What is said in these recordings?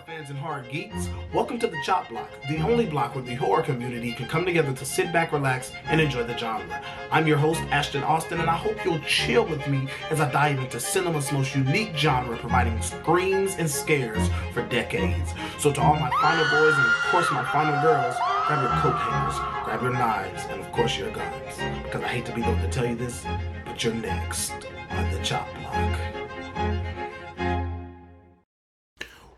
fans and horror geeks. Welcome to the Chop Block, the only block where the horror community can come together to sit back, relax, and enjoy the genre. I'm your host, Ashton Austin, and I hope you'll chill with me as I dive into cinema's most unique genre, providing screams and scares for decades. So to all my final boys and of course my final girls, grab your coat hangers, grab your knives, and of course your guns. Because I hate to be the one to tell you this, but you're next on the Chop Block.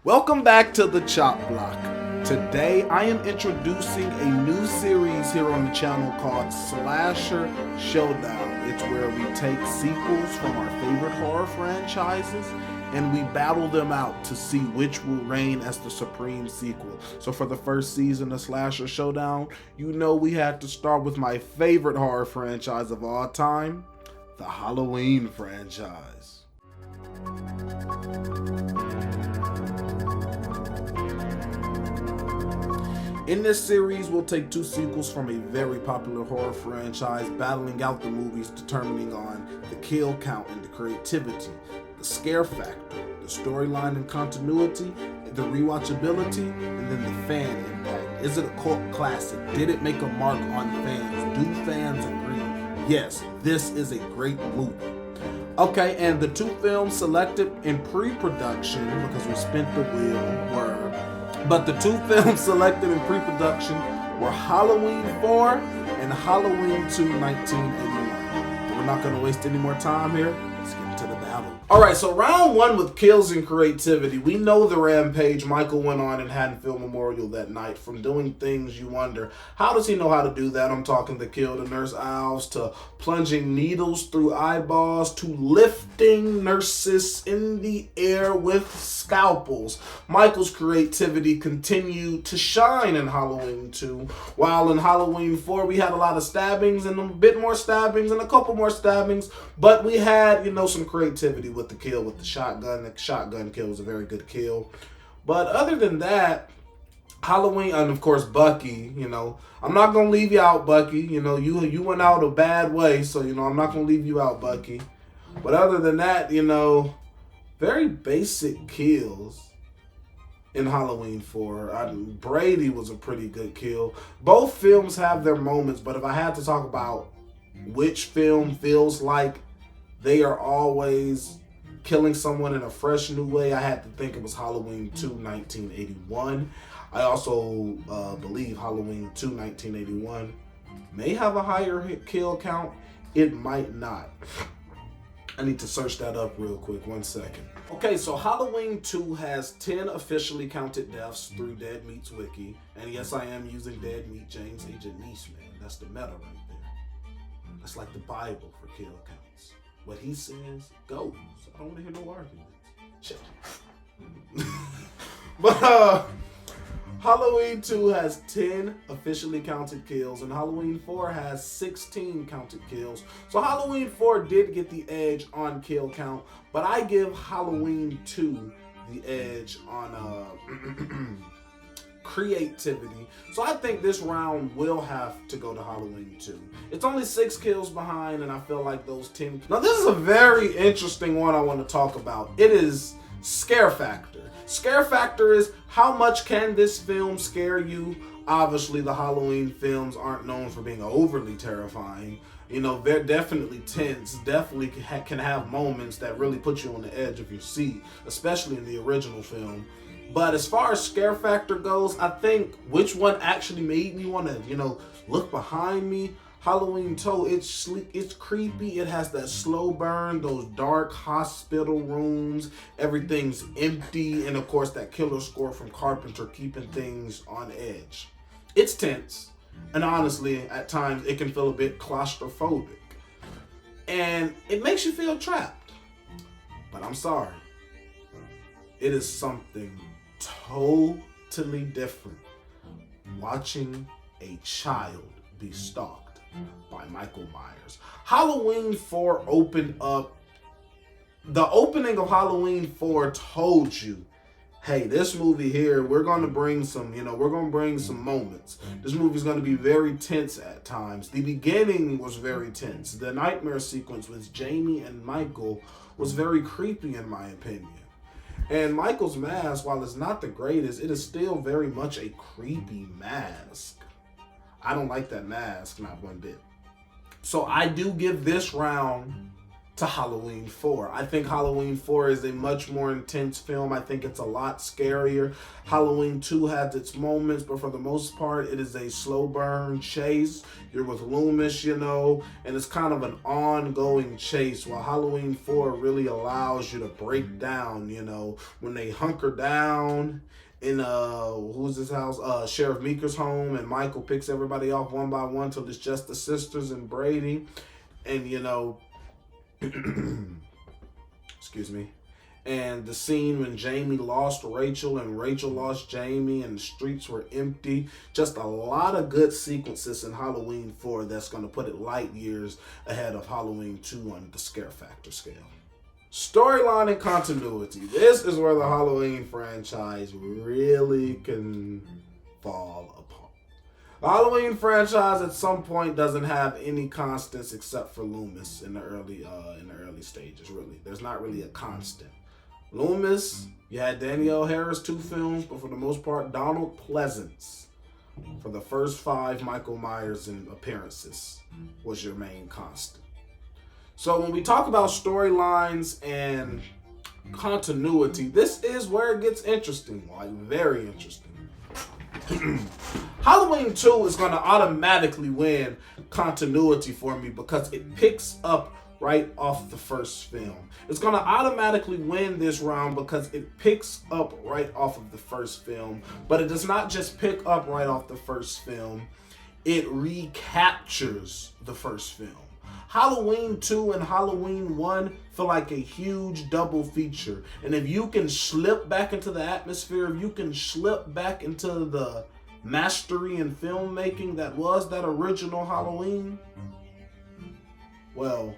Welcome back to the Chop Block. Today I am introducing a new series here on the channel called Slasher Showdown. It's where we take sequels from our favorite horror franchises and we battle them out to see which will reign as the supreme sequel. So for the first season of Slasher Showdown, you know we had to start with my favorite horror franchise of all time, the Halloween franchise. In this series, we'll take two sequels from a very popular horror franchise, battling out the movies, determining on the kill count and the creativity, the scare factor, the storyline and continuity, the rewatchability, and then the fan impact. Is it a cult classic? Did it make a mark on fans? Do fans agree? Yes, this is a great movie. Okay, and the two films selected in pre-production, because we spent the wheel, but the two films selected in pre-production were Halloween 4 and Halloween 2, 1981. But we're not going to waste any more time here. Let's get into the battle. Alright, so round one with kills and creativity. We know the rampage Michael went on in Haddonfield Memorial that night. From doing things you wonder, how does he know how to do that? I'm talking to kill the nurse owls, to plunging needles through eyeballs, to lifting nurses in the air with scalpels. Michael's creativity continued to shine in Halloween 2, while in Halloween 4 we had a lot of stabbings and a bit more stabbings and a couple more stabbings, but we had, some creativity with the kill with the shotgun. The shotgun kill was a very good kill. But other than that, Halloween, and of course Bucky, I'm not going to leave you out, Bucky. You went out a bad way, so, I'm not going to leave you out, Bucky. But other than that, very basic kills in Halloween 4. Brady was a pretty good kill. Both films have their moments, but if I had to talk about which film feels like they are always killing someone in a fresh new way, I had to think it was Halloween 2, 1981. I also believe Halloween 2, 1981 may have a higher kill count. It might not. I need to search that up real quick. 1 second. Okay, so Halloween 2 has 10 officially counted deaths through Dead Meat's wiki. And yes, I am using Dead Meat James Agent Nieceman. That's the meta right there. That's like the Bible for kill counts. What he says goes. I don't want to hear no arguments. Shit. But Halloween 2 has 10 officially counted kills, and Halloween 4 has 16 counted kills. So Halloween 4 did get the edge on kill count, but I give Halloween 2 the edge on creativity. So I think this round will have to go to Halloween 2. It's only 6 kills behind, and I feel like those 10... Now this is a very interesting one I want to talk about. It is scare factor. Scare factor is how much can this film scare you? Obviously, the Halloween films aren't known for being overly terrifying. They're definitely tense, definitely can have moments that really put you on the edge of your seat, especially in the original film. But as far as scare factor goes, I think which one actually made me want to, look behind me. Halloween 2, it's creepy. It has that slow burn, those dark hospital rooms. Everything's empty. And of course, that killer score from Carpenter keeping things on edge. It's tense. And honestly, at times, it can feel a bit claustrophobic. And it makes you feel trapped. But I'm sorry. It is something totally different watching a child be stalked by Michael Myers. Halloween 4 opened up. The opening of Halloween 4 told you, hey, this movie here, we're going to bring some, some moments. This movie's going to be very tense at times. The beginning was very tense. The nightmare sequence with Jamie and Michael was very creepy in my opinion. And Michael's mask, while it's not the greatest, it is still very much a creepy mask. I don't like that mask, not one bit. So I do give this round to Halloween 4. I think Halloween 4 is a much more intense film. I think it's a lot scarier. Halloween 2 has its moments, but for the most part, it is a slow burn chase. You're with Loomis, you know, and it's kind of an ongoing chase, while Halloween 4 really allows you to break down, you know, when they hunker down in who's his house? Sheriff Meeker's home, and Michael picks everybody off one by one till it's just the sisters and Brady. And you know, excuse me. And the scene when Jamie lost Rachel and Rachel lost Jamie and the streets were empty. Just a lot of good sequences in Halloween 4 that's going to put it light years ahead of Halloween 2 on the scare factor scale. Storyline and continuity. This is where the Halloween franchise really can fall apart. The Halloween franchise at some point doesn't have any constants except for Loomis in the early stages. Really, there's not really a constant. Loomis, you had Danielle Harris 2 films, but for the most part, Donald Pleasance for the first 5 Michael Myers appearances was your main constant. So when we talk about storylines and continuity, this is where it gets interesting, like very interesting. Halloween 2 is going to automatically win continuity for me because it picks up right off the first film. It's going to automatically win this round because it picks up right off of the first film, but it does not just pick up right off the first film, it recaptures the first film. Halloween 2 and Halloween 1 feel like a huge double feature. And if you can slip back into the atmosphere, if you can slip back into the mastery in filmmaking that was that original Halloween, well,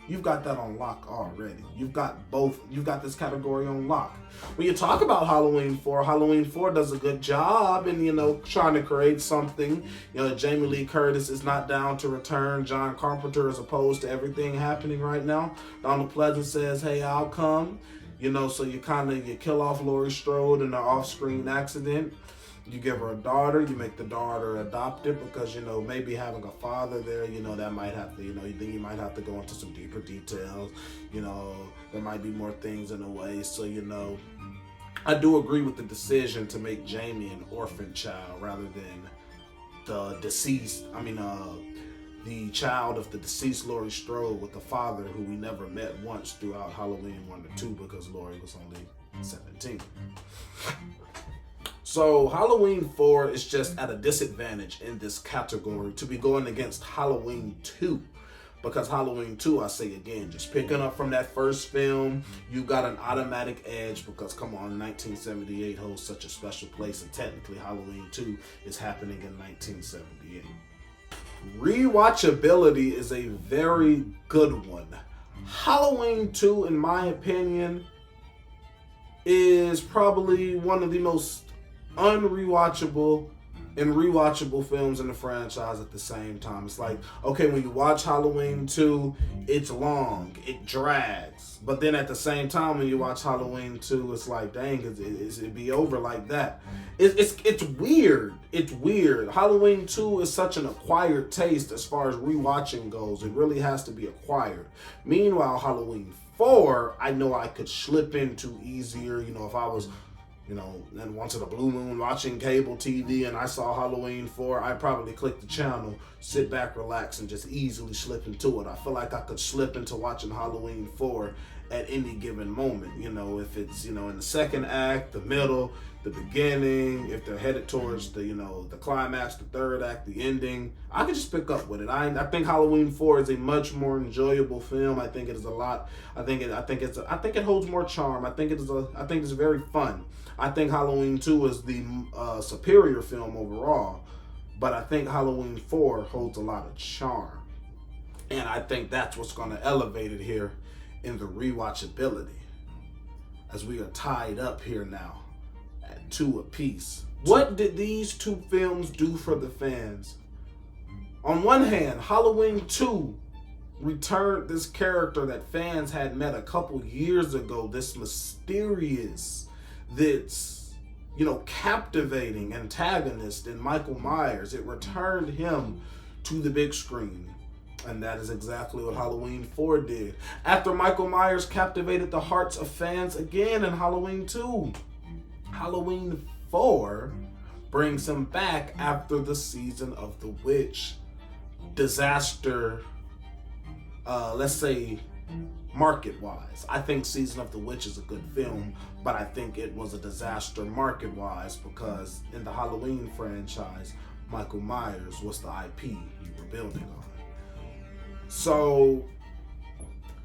you've got that on lock already. You've got both. You've got this category on lock. When you talk about Halloween 4 does a good job in, you know, trying to create something. You know, Jamie Lee Curtis is not down to return. John Carpenter is opposed to everything happening right now. Donald Pleasance says, hey, I'll come. You know, so you kill off Laurie Strode in an off-screen accident. You give her a daughter, you make the daughter adopted because, you know, maybe having a father there, you know, that might have to, you know, then you might have to go into some deeper details. You know, there might be more things in the way. So, you know, I do agree with the decision to make Jamie an orphan child rather than the child of the deceased Laurie Strode with the father who we never met once throughout Halloween 1 to 2 because Laurie was only 17. So Halloween 4 is just at a disadvantage in this category to be going against Halloween 2. Because Halloween 2, I say again, just picking up from that first film, you got an automatic edge because, come on, 1978 holds such a special place, and technically Halloween 2 is happening in 1978. Rewatchability is a very good one. Halloween 2, in my opinion, is probably one of the most unrewatchable and rewatchable films in the franchise at the same time. It's like, okay, when you watch Halloween 2, it's long, it drags. But then at the same time, when you watch Halloween 2, it's like, dang, it'd be over like that. It's weird. It's weird. Halloween 2 is such an acquired taste as far as rewatching goes. It really has to be acquired. Meanwhile, Halloween 4, I know I could slip into easier, you know, if I was, you know, and once in a blue moon watching cable TV and I saw Halloween 4, I'd probably click the channel, sit back, relax, and just easily slip into it. I feel like I could slip into watching Halloween 4 at any given moment. You know, if it's, you know, in the second act, the middle, the beginning, if they're headed towards the, you know, the climax, the third act, the ending, I could just pick up with it. I think Halloween 4 is a much more enjoyable film. I think it is a lot. I think it holds more charm. I think it's very fun. I think Halloween 2 is the superior film overall, but I think Halloween 4 holds a lot of charm. And I think that's what's going to elevate it here in the rewatchability, as we are tied up here now at 2 apiece. What did these 2 films do for the fans? On one hand, Halloween 2 returned this character that fans had met a couple years ago, this mysterious, this, captivating antagonist in Michael Myers. It returned him to the big screen. And that is exactly what Halloween 4 did. After Michael Myers captivated the hearts of fans again in Halloween 2, Halloween 4 brings him back after the Season of the Witch disaster, let's say, market-wise. I think Season of the Witch is a good film, but I think it was a disaster market-wise because in the Halloween franchise, Michael Myers was the IP you were building on. So,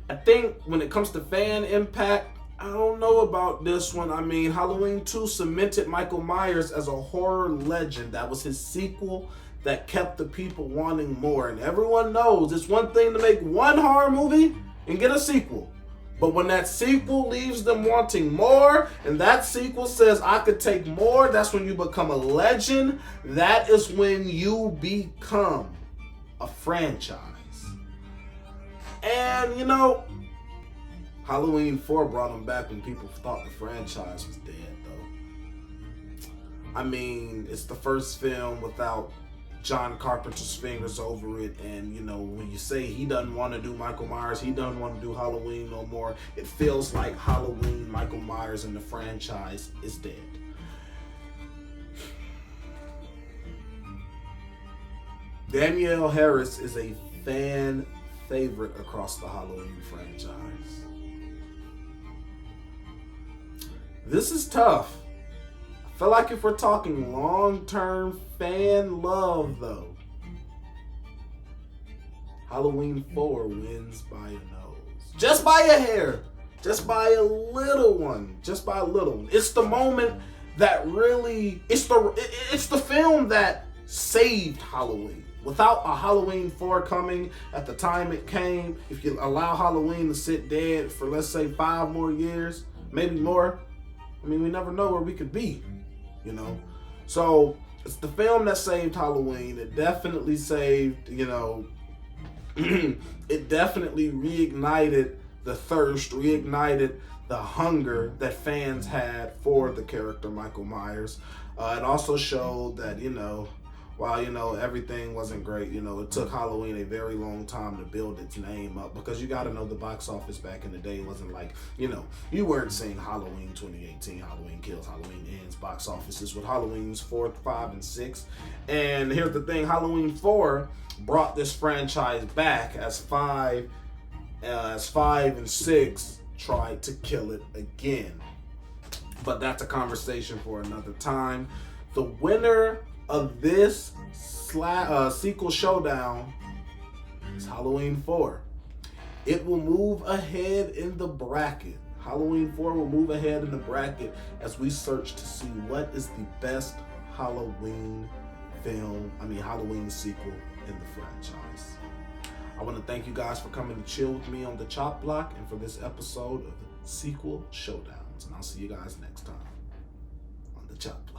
I think when it comes to fan impact, I don't know about this one. I mean, Halloween 2 cemented Michael Myers as a horror legend. That was his sequel that kept the people wanting more. And everyone knows it's one thing to make one horror movie and get a sequel. But when that sequel leaves them wanting more, and that sequel says, I could take more, that's when you become a legend. That is when you become a franchise. And, Halloween 4 brought him back when people thought the franchise was dead, though. I mean, it's the first film without John Carpenter's fingers over it, and, when you say he doesn't want to do Michael Myers, he doesn't want to do Halloween no more, it feels like Halloween, Michael Myers, and the franchise is dead. Danielle Harris is a fan favorite across the Halloween franchise. This is tough. I feel like if we're talking long-term fan love, though, Halloween 4 wins by a nose. Just by a hair. Just by a little one. Just by a little one. It's the moment that really, it's the film that saved Halloween. Without a Halloween 4 coming at the time it came, if you allow Halloween to sit dead for, let's say, 5 more years, maybe more, I mean, we never know where we could be, So, it's the film that saved Halloween. It definitely saved, it definitely reignited the thirst, reignited the hunger that fans had for the character Michael Myers. It also showed that, while, everything wasn't great, it took Halloween a very long time to build its name up, because you got to know the box office back in the day wasn't like, you weren't seeing Halloween 2018, Halloween Kills, Halloween Ends box offices with Halloweens 4, 5, and 6. And here's the thing, Halloween 4 brought this franchise back as 5 and 6 tried to kill it again. But that's a conversation for another time. The winner of this sequel showdown is Halloween 4. It will move ahead in the bracket. Halloween 4 will move ahead in the bracket as we search to see what is the best Halloween Halloween sequel in the franchise. I want to thank you guys for coming to chill with me on the Chop Block and for this episode of Sequel Showdowns. And I'll see you guys next time on the Chop Block.